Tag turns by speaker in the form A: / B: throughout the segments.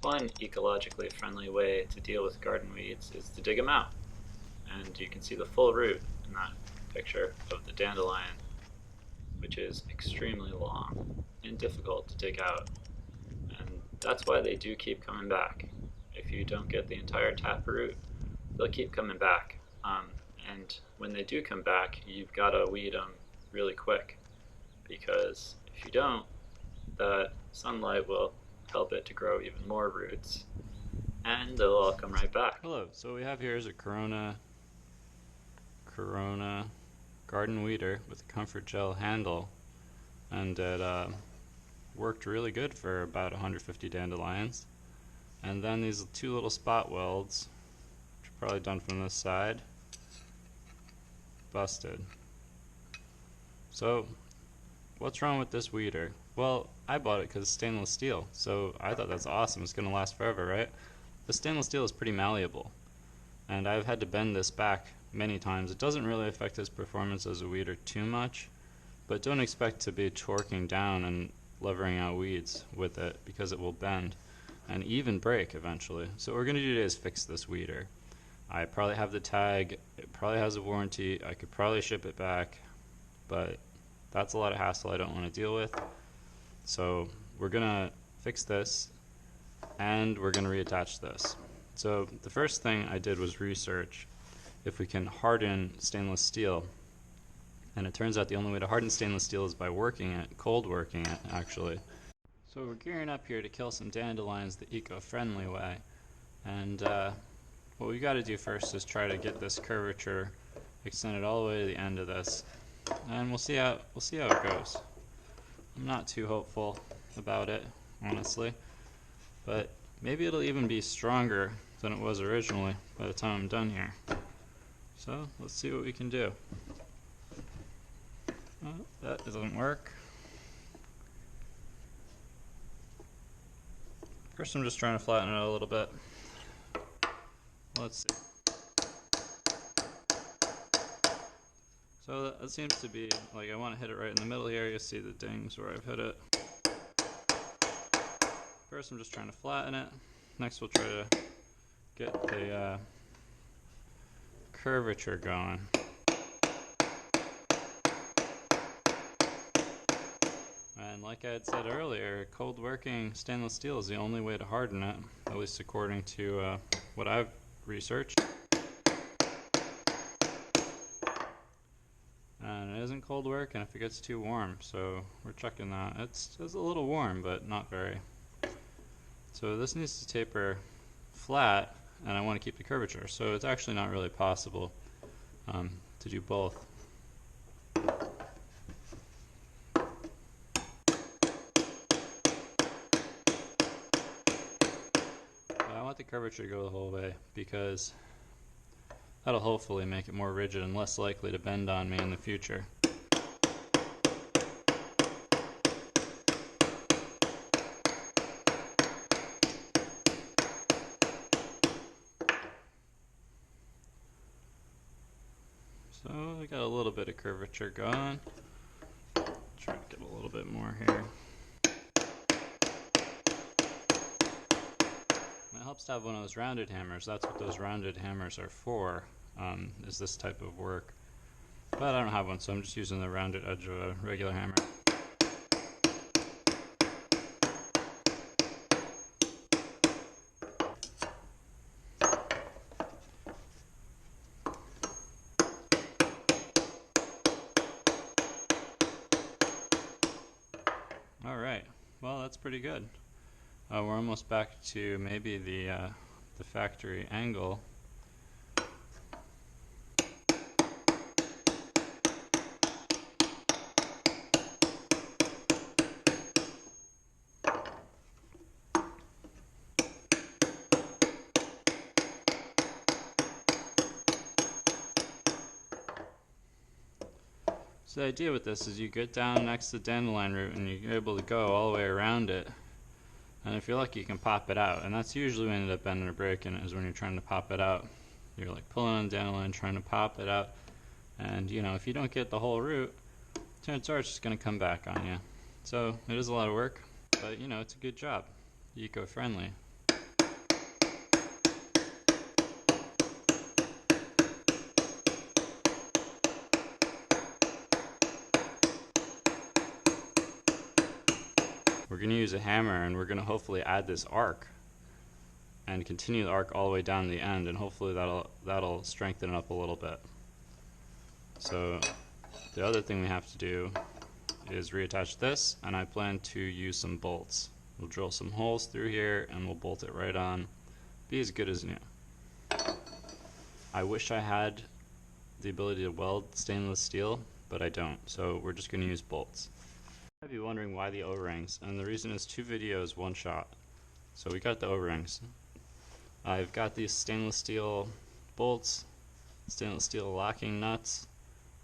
A: One ecologically friendly way to deal with garden weeds is to dig them out. And you can see the full root in that picture of the dandelion, which is extremely long and difficult to dig out. And that's why they do keep coming back. If you don't get the entire taproot, they'll keep coming back. And when they do come back, you've got to weed them really quick, because if you don't, that sunlight will help it to grow even more roots, and they'll all come right back.
B: Hello, so what we have here is a Corona garden weeder with a comfort gel handle, and it worked really good for about 150 dandelions. And then these two little spot welds, which are probably done from this side, busted. So what's wrong with this weeder? Well, I bought it because it's stainless steel, so I thought that's awesome. It's going to last forever, right? The stainless steel is pretty malleable, and I've had to bend this back many times. It doesn't really affect its performance as a weeder too much, but don't expect to be torquing down and levering out weeds with it, because it will bend and even break eventually. So what we're going to do today is fix this weeder. I probably have the tag, it probably has a warranty, I could probably ship it back, but that's a lot of hassle I don't want to deal with. So we're going to fix this, and we're going to reattach this. So the first thing I did was research if we can harden stainless steel, and it turns out the only way to harden stainless steel is by working it, cold working it actually. So we're gearing up here to kill some dandelions the eco-friendly way, and what we got to do first is try to get this curvature extended all the way to the end of this, and we'll see how it goes. I'm not too hopeful about it, honestly, but maybe it'll even be stronger than it was originally by the time I'm done here. So let's see what we can do. Oh, that doesn't work. First I'm just trying to flatten it a little bit. Let's see. So that seems to be, like, I want to hit it right in the middle here. You see the dings where I've hit it. First I'm just trying to flatten it. Next we'll try to get the curvature going. And like I had said earlier, cold working stainless steel is the only way to harden it, at least according to what I've researched. And it isn't cold work, and if it gets too warm, so we're checking that. It's a little warm, but not very. So this needs to taper flat, and I want to keep the curvature, so it's actually not really possible to do both. I want the curvature to go the whole way, because that'll hopefully make it more rigid and less likely to bend on me in the future. So I got a little bit of curvature going. Try to get a little bit more here. It helps to have one of those rounded hammers. That's what those rounded hammers are for, is this type of work. But I don't have one, so I'm just using the rounded edge of a regular hammer. Alright, well that's pretty good. We're almost back to maybe the factory angle. So the idea with this is you get down next to the dandelion root and you're able to go all the way around it. And if you're lucky, you can pop it out. And that's usually when you end up bending or breaking it, is when you're trying to pop it out. You're like pulling on the dandelion, trying to pop it out. And you know, if you don't get the whole root, chances are it's just going to come back on you. So it is a lot of work, but you know, it's a good job. Eco-friendly. going to use a hammer, and we're going to hopefully add this arc and continue the arc all the way down to the end, and hopefully that'll strengthen it up a little bit. So the other thing we have to do is reattach this, and I plan to use some bolts. We'll drill some holes through here and we'll bolt it right on. Be as good as new. I wish I had the ability to weld stainless steel, but I don't, so we're just going to use bolts. You might be wondering why the O-rings, and the reason is 2 videos, 1 shot. So we got the O-rings. I've got these stainless steel bolts, stainless steel locking nuts.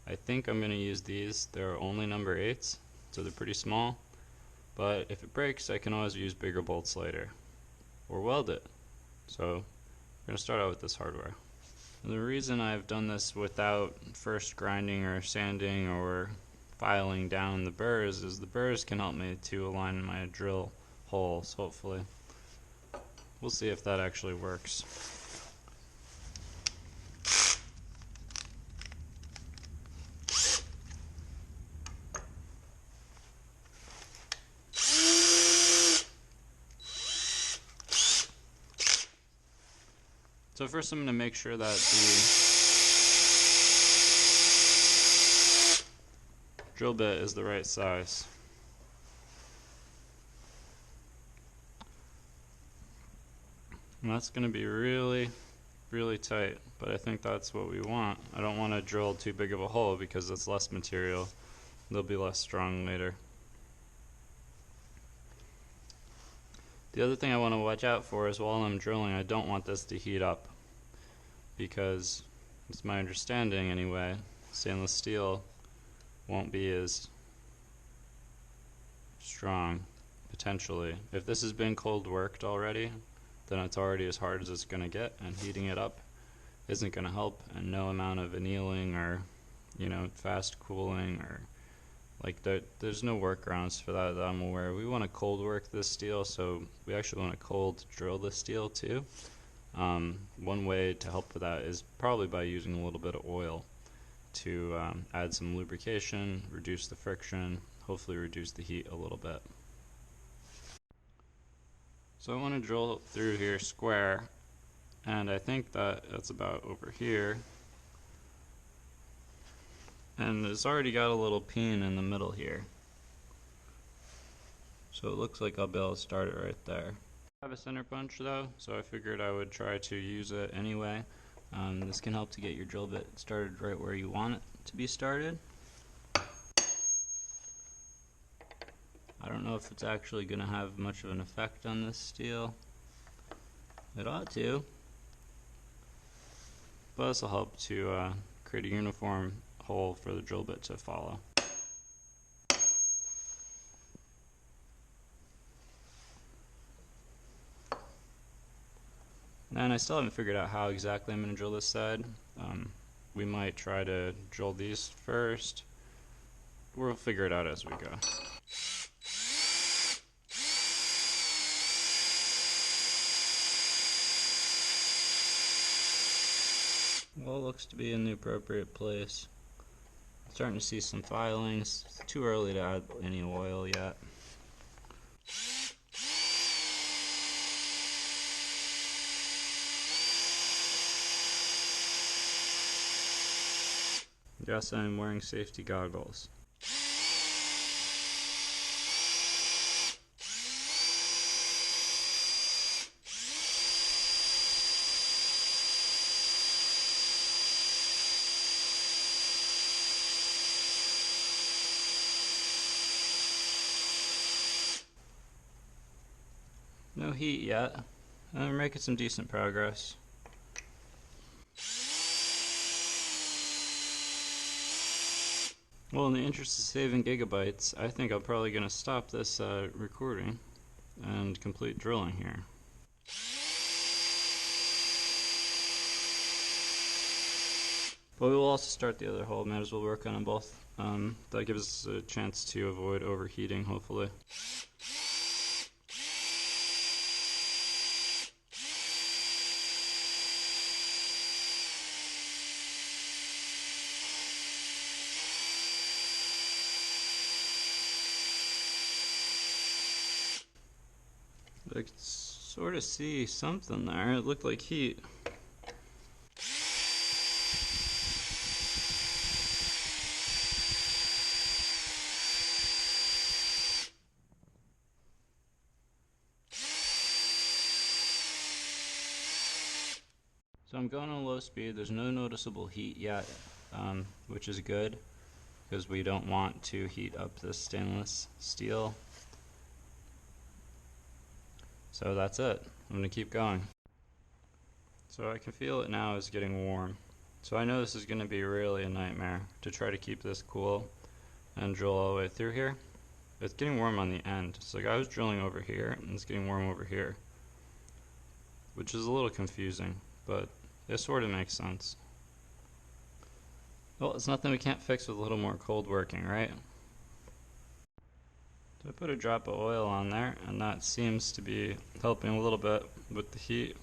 B: I think I'm going to use these. They're only number 8s, so they're pretty small. But if it breaks, I can always use bigger bolts later, or weld it. So we're going to start out with this hardware. And the reason I've done this without first grinding or sanding or filing down the burrs is the burrs can help me to align my drill holes, hopefully. We'll see if that actually works. So first I'm going to make sure that the drill bit is the right size. And that's going to be really, really tight, but I think that's what we want. I don't want to drill too big of a hole because it's less material. They'll be less strong later. The other thing I want to watch out for is while I'm drilling, I don't want this to heat up, because it's my understanding anyway, stainless steel won't be as strong, potentially. If this has been cold worked already, then it's already as hard as it's going to get, and heating it up isn't going to help, and no amount of annealing or, fast cooling or there's no workarounds for that I'm aware. We want to cold work this steel, so we actually want to cold drill the steel too. One way to help with that is probably by using a little bit of oil to add some lubrication, reduce the friction, hopefully reduce the heat a little bit. So I want to drill through here square, and I think that that's about over here. And it's already got a little peen in the middle here. So it looks like I'll be able to start it right there. I have a center punch though, so I figured I would try to use it anyway. This can help to get your drill bit started right where you want it to be started. I don't know if it's actually going to have much of an effect on this steel. It ought to. But this will help to create a uniform hole for the drill bit to follow. And I still haven't figured out how exactly I'm going to drill this side. We might try to drill these first. We'll figure it out as we go. Well, it looks to be in the appropriate place. Starting to see some filings. It's too early to add any oil yet. Yes, I'm wearing safety goggles. No heat yet. We're making some decent progress. Well, in the interest of saving gigabytes, I think I'm probably going to stop this recording and complete drilling here. But we will also start the other hole. Might as well work on them both. That gives us a chance to avoid overheating, hopefully. I could sort of see something there. It looked like heat. So I'm going on low speed. There's no noticeable heat yet, which is good because we don't want to heat up this stainless steel. So that's it. I'm going to keep going. So I can feel it now is getting warm. So I know this is going to be really a nightmare to try to keep this cool and drill all the way through here. It's getting warm on the end. So like I was drilling over here and it's getting warm over here, which is a little confusing, but it sort of makes sense. Well, it's nothing we can't fix with a little more cold working, right? So I put a drop of oil on there, and that seems to be helping a little bit with the heat.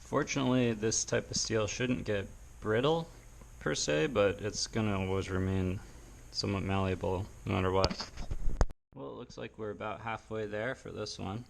B: Fortunately, this type of steel shouldn't get brittle per se, but it's gonna always remain somewhat malleable no matter what. Well, it looks like we're about halfway there for this one.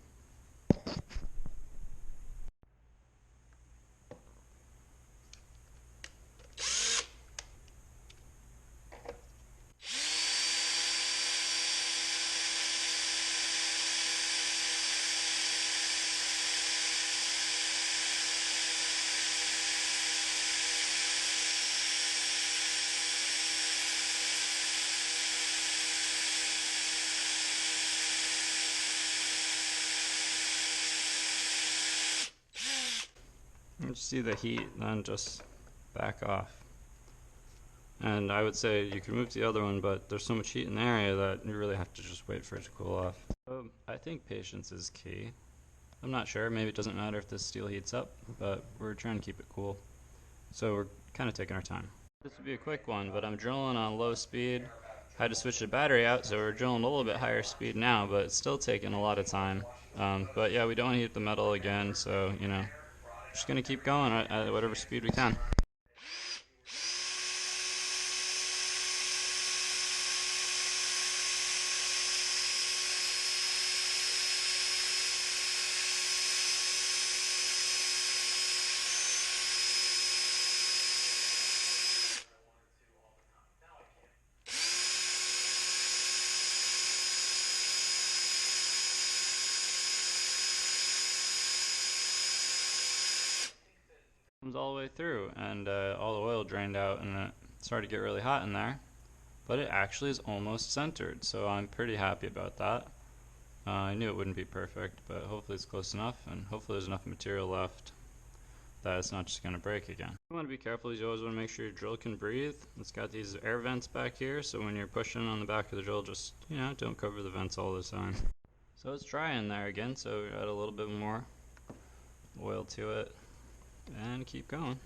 B: You see the heat, then just back off. And I would say you could move to the other one, but there's so much heat in the area that you really have to just wait for it to cool off. So I think patience is key. I'm not sure, maybe it doesn't matter if this steel heats up, but we're trying to keep it cool. So we're kind of taking our time. This would be a quick one, but I'm drilling on low speed. I had to switch the battery out, so we're drilling a little bit higher speed now, but it's still taking a lot of time. But yeah, we don't heat the metal again, so you know, just gonna keep going at whatever speed we can. Comes all the way through, and all the oil drained out, and it started to get really hot in there. But it actually is almost centered, so I'm pretty happy about that. I knew it wouldn't be perfect, but hopefully it's close enough, and hopefully there's enough material left that it's not just going to break again. You want to be careful. You always want to make sure your drill can breathe. It's got these air vents back here, so when you're pushing on the back of the drill, just, you know, don't cover the vents all the time. So it's dry in there again, so we add a little bit more oil to it and keep going.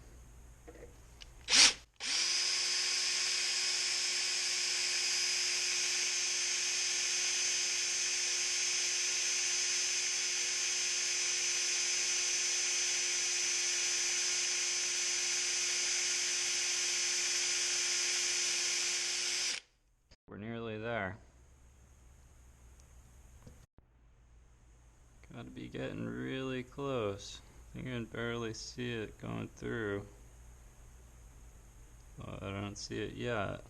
B: We're nearly there. Gotta be getting really close. I think I can barely see it going through. But I don't see it yet.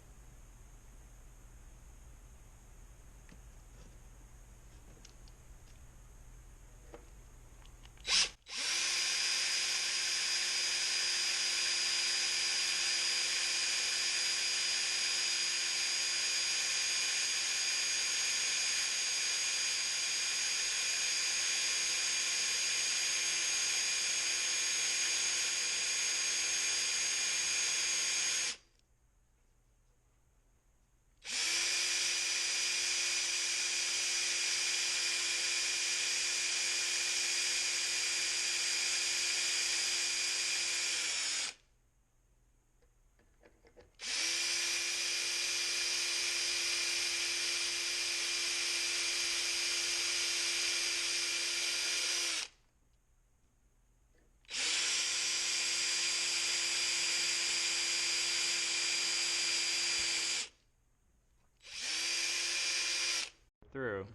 B: through.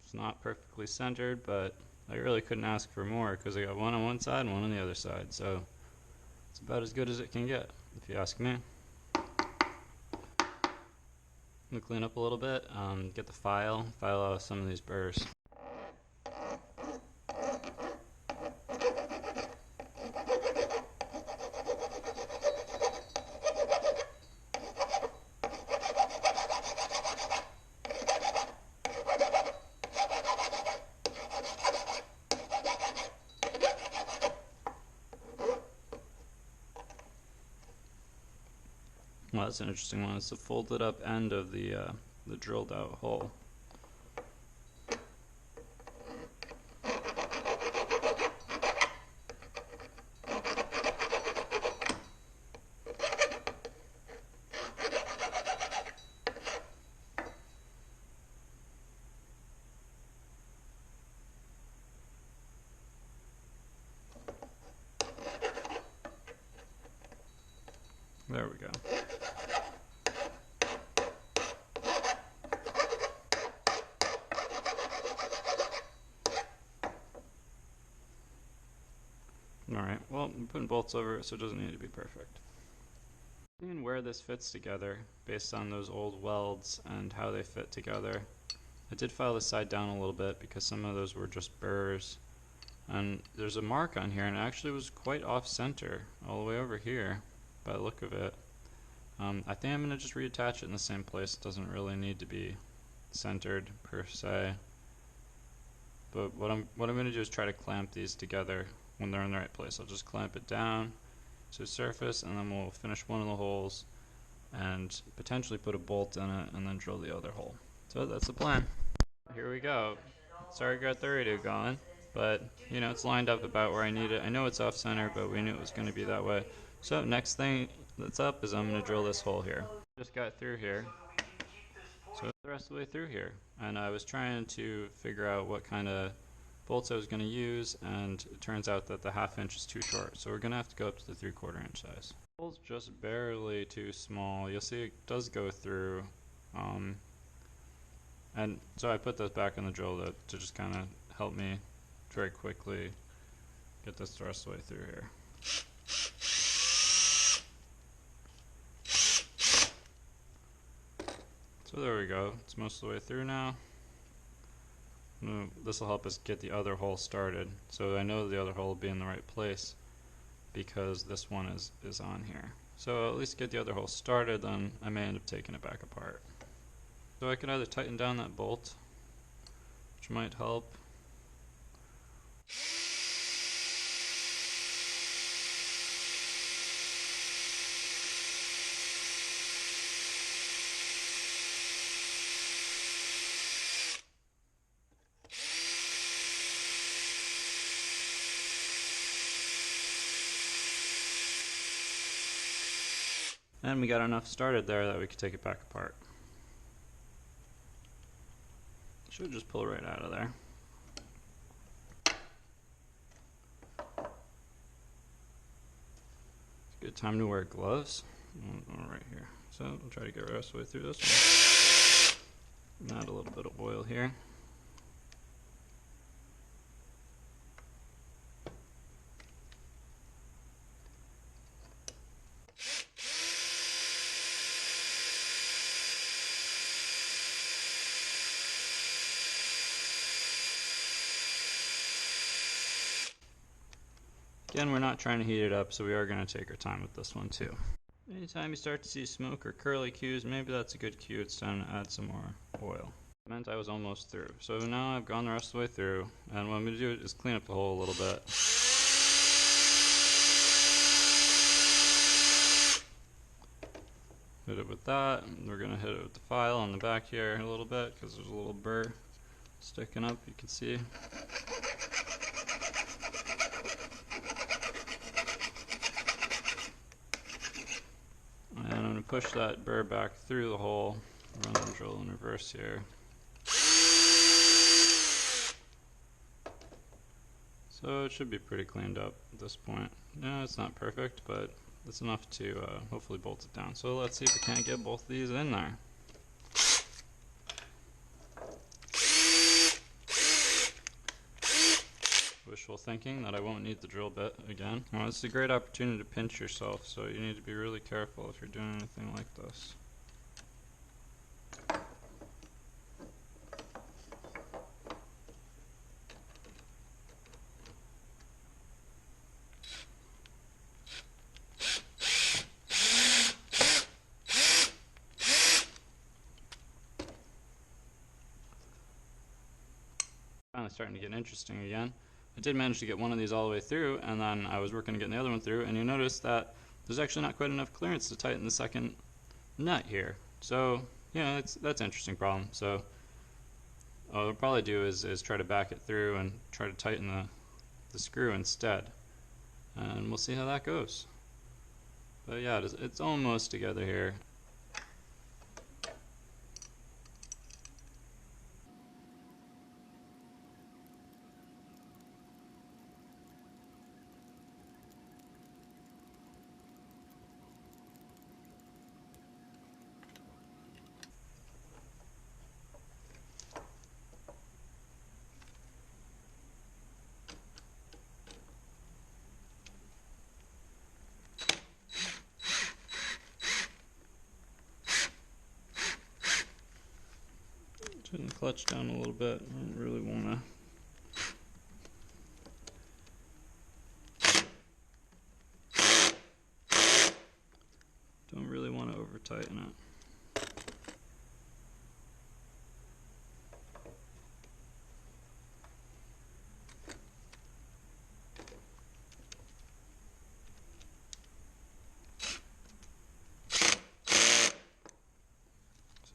B: It's not perfectly centered, but I really couldn't ask for more because I got one on one side and one on the other side, so it's about as good as it can get, if you ask me. I'm gonna clean up a little bit, get the file out some of these burrs. Well, that's an interesting one. It's the folded up end of the drilled out hole. There we go. Alright, well, I'm putting bolts over it, so it doesn't need to be perfect. Seeing where this fits together, based on those old welds and how they fit together, I did file this side down a little bit because some of those were just burrs. And there's a mark on here, and it actually was quite off-center, all the way over here, by the look of it. I think I'm going to just reattach it in the same place. It doesn't really need to be centered, per se. But what I'm going to do is try to clamp these together when they're in the right place. I'll just clamp it down to the surface, and then we'll finish one of the holes and potentially put a bolt in it and then drill the other hole. So that's the plan. Here we go. Sorry I got the radio going, but you know, it's lined up about where I need it. I know it's off center, but we knew it was going to be that way. So next thing that's up is I'm going to drill this hole here. Just got through here, so the rest of the way through here, and I was trying to figure out what kind of bolts I was going to use, and it turns out that the 1/2 inch is too short, so we're going to have to go up to the 3/4 inch size. The hole's just barely too small. You'll see it does go through, and so I put this back in the drill to just kind of help me very quickly get this the rest of the way through here. So there we go, it's most of the way through now. This will help us get the other hole started. So I know the other hole will be in the right place because this one is on here. So at least get the other hole started, then I may end up taking it back apart. So I can either tighten down that bolt, which might help. And we got enough started there that we could take it back apart. Should just pull right out of there. It's a good time to wear gloves. Right here. So I'll try to get the rest of the way through this one. Add a little bit of oil here. Again, we're not trying to heat it up, so we are going to take our time with this one too. Anytime you start to see smoke or curly cues, maybe that's a good cue. It's time to add some more oil. It meant I was almost through. So now I've gone the rest of the way through, and what I'm going to do is clean up the hole a little bit. Hit it with that, and we're going to hit it with the file on the back here a little bit, because there's a little burr sticking up, you can see. And I'm going to push that burr back through the hole, run the drill in reverse here. So it should be pretty cleaned up at this point. Yeah, it's not perfect, but it's enough to hopefully bolt it down. So let's see if we can't get both these in there. wishful thinking that I won't need the drill bit again. Now, this is a great opportunity to pinch yourself, so you need to be really careful if you're doing anything like this. Finally starting to get interesting again. I did manage to get one of these all the way through, and then I was working on getting the other one through, and you notice that there's actually not quite enough clearance to tighten the second nut here. So, yeah, that's an interesting problem. So, what I'll probably do is try to back it through and try to tighten the screw instead. And we'll see how that goes. But yeah, it's almost together here. Turn the clutch down a little bit. I don't really want to over tighten it.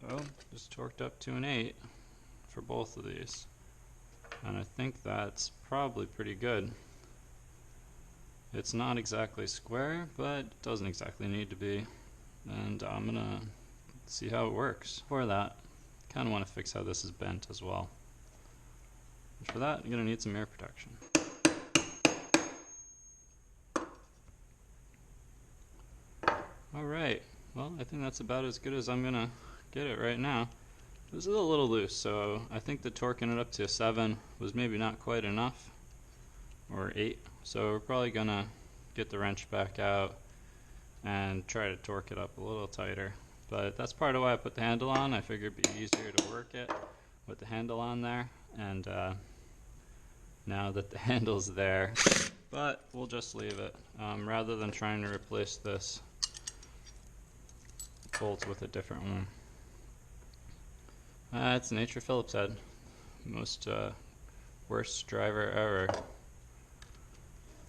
B: So, just torqued up to an 8 for both of these. And I think that's probably pretty good. It's not exactly square, but it doesn't exactly need to be. And I'm gonna see how it works. For that, I kind of want to fix how this is bent as well. And for that, I'm gonna need some air protection. Alright, well, I think that's about as good as I'm gonna get it right now. It was a little loose, so I think the torquing it up to a 7 was maybe not quite enough, or 8. So we're probably gonna get the wrench back out and try to torque it up a little tighter. But that's part of why I put the handle on. I figured it'd be easier to work it with the handle on there. And now that the handle's there, but we'll just leave it. Rather than trying to replace this bolt with a different one. It's nature Phillips head. Most worst driver ever.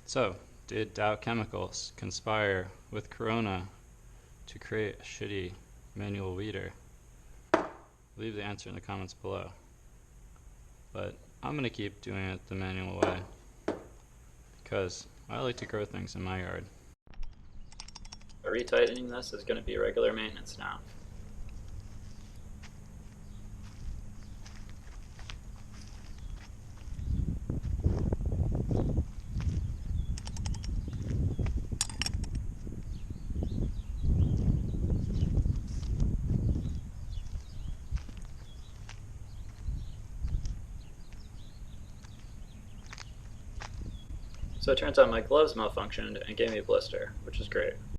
B: So, did Dow Chemicals conspire with Corona to create a shitty manual weeder? Leave the answer in the comments below. But I'm going to keep doing it the manual way, because I like to grow things in my yard.
A: Retightening this is going to be regular maintenance now. So it turns out my gloves malfunctioned and gave me a blister, which is great.